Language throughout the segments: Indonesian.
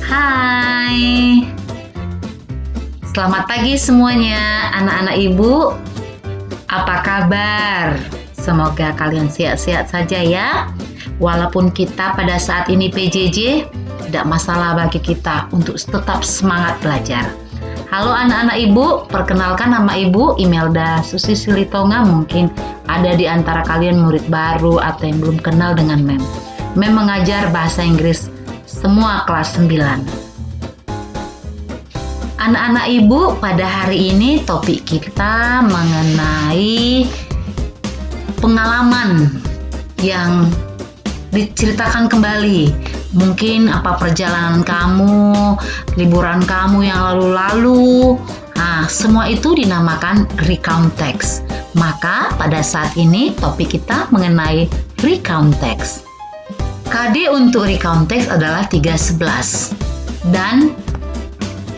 Hai, selamat pagi semuanya anak-anak ibu. Apa kabar? Semoga kalian sehat-sehat saja ya. Walaupun kita pada saat ini PJJ, tidak masalah bagi kita untuk tetap semangat belajar. Halo anak-anak ibu, perkenalkan nama ibu Imelda Susi Silitonga. Mungkin ada di antara kalian murid baru atau yang belum kenal dengan Mem. Mem mengajar bahasa Inggris semua kelas 9. Anak-anak ibu, pada hari ini topik kita mengenai pengalaman yang diceritakan kembali. Mungkin apa perjalanan kamu, liburan kamu yang lalu-lalu. Nah, semua itu dinamakan recount text. Maka pada saat ini topik kita mengenai recount text. KD untuk recount text adalah 311 dan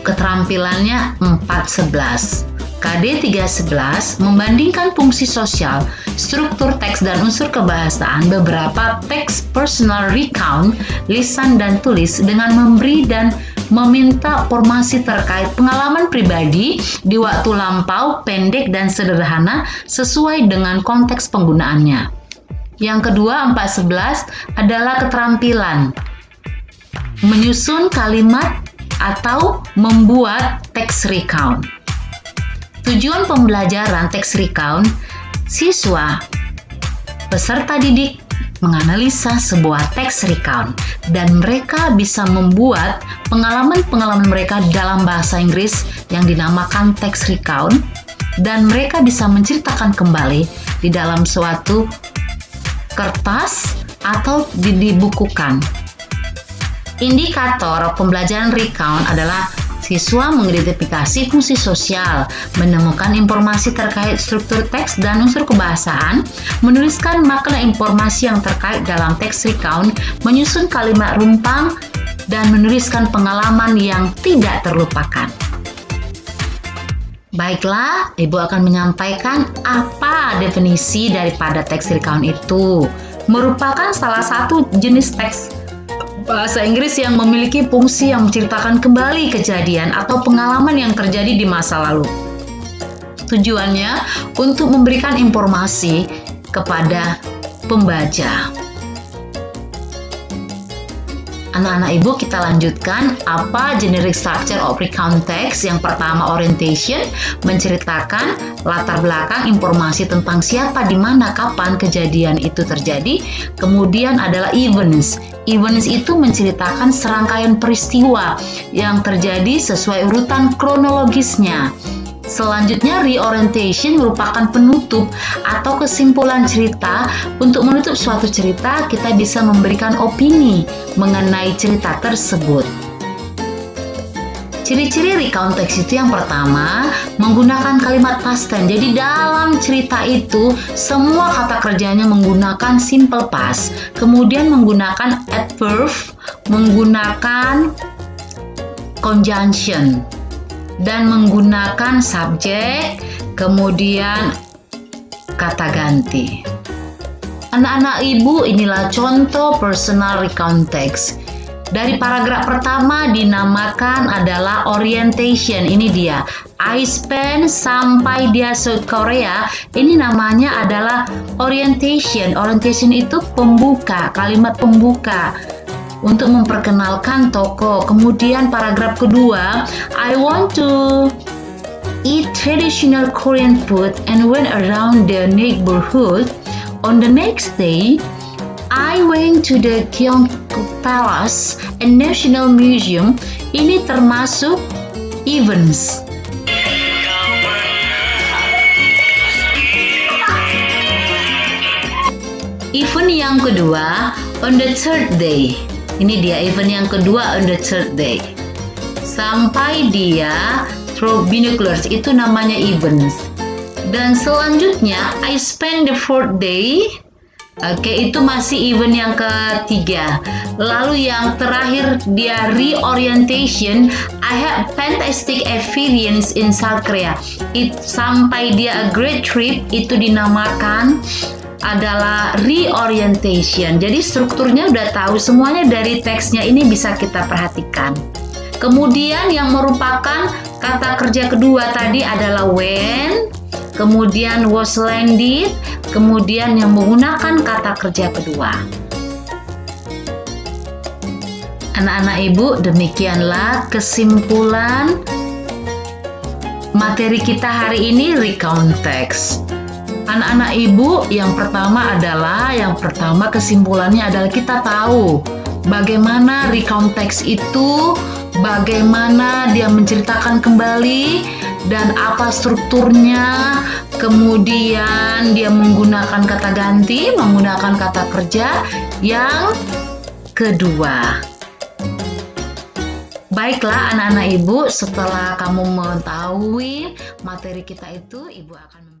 keterampilannya 411. KD 311 membandingkan fungsi sosial, struktur teks dan unsur kebahasaan beberapa teks personal recount, lisan dan tulis dengan memberi dan meminta informasi terkait pengalaman pribadi di waktu lampau, pendek dan sederhana sesuai dengan konteks penggunaannya. Yang kedua, 411 adalah keterampilan menyusun kalimat atau membuat teks recount. Tujuan pembelajaran teks recount, siswa peserta didik menganalisa sebuah teks recount dan mereka bisa membuat pengalaman-pengalaman mereka dalam bahasa Inggris yang dinamakan teks recount dan mereka bisa menceritakan kembali di dalam suatu kertas atau dibukukan. Indikator pembelajaran recount adalah siswa mengidentifikasi fungsi sosial, menemukan informasi terkait struktur teks dan unsur kebahasaan, menuliskan makna informasi yang terkait dalam teks recount, menyusun kalimat rumpang, dan menuliskan pengalaman yang tidak terlupakan. Baiklah, Ibu akan menyampaikan apa definisi daripada teks recount itu. Merupakan salah satu jenis teks bahasa Inggris yang memiliki fungsi yang menceritakan kembali kejadian atau pengalaman yang terjadi di masa lalu. Tujuannya untuk memberikan informasi kepada pembaca. Anak-anak ibu, kita lanjutkan apa generic structure of recount text. Yang pertama, orientation, menceritakan latar belakang informasi tentang siapa, di mana, kapan kejadian itu terjadi. Kemudian adalah events. Events itu menceritakan serangkaian peristiwa yang terjadi sesuai urutan kronologisnya. Selanjutnya, reorientation merupakan penutup atau kesimpulan cerita. Untuk menutup suatu cerita, kita bisa memberikan opini mengenai cerita tersebut. Ciri-ciri recount text itu yang pertama, menggunakan kalimat past tense. Jadi dalam cerita itu, semua kata kerjanya menggunakan simple past. Kemudian menggunakan adverb, menggunakan conjunction, dan menggunakan subjek, kemudian kata ganti. Anak-anak ibu, inilah contoh personal recount text. Dari paragraf pertama dinamakan adalah orientation. Ini dia. I spent sampai dia South Korea. Ini namanya adalah orientation. Orientation itu pembuka, kalimat pembuka untuk memperkenalkan tokoh. Kemudian paragraf kedua, I want to eat traditional Korean food and went around the neighborhood. On the next day, I went to the Gyeonggu Palace and National Museum. Ini termasuk events. Event yang kedua, on the third day. Ini dia event yang kedua, on the third day. Sampai dia through binoculars, itu namanya events. Dan selanjutnya, I spend the fourth day. Oke, itu masih event yang ketiga. Lalu yang terakhir dia reorientation. I had fantastic experience in South Korea. Sampai dia a great trip, itu dinamakan adalah reorientation. Jadi strukturnya udah tahu, semuanya dari teksnya ini bisa kita perhatikan. Kemudian yang merupakan kata kerja kedua tadi adalah when, kemudian was landed, kemudian yang menggunakan kata kerja kedua. Anak-anak Ibu, demikianlah kesimpulan materi kita hari ini, recount text. Anak-anak Ibu, yang pertama kesimpulannya adalah kita tahu bagaimana recount text itu, bagaimana dia menceritakan kembali dan apa strukturnya, kemudian dia menggunakan kata ganti, menggunakan kata kerja yang kedua. Baiklah anak-anak Ibu, setelah kamu mengetahui materi kita itu, Ibu akan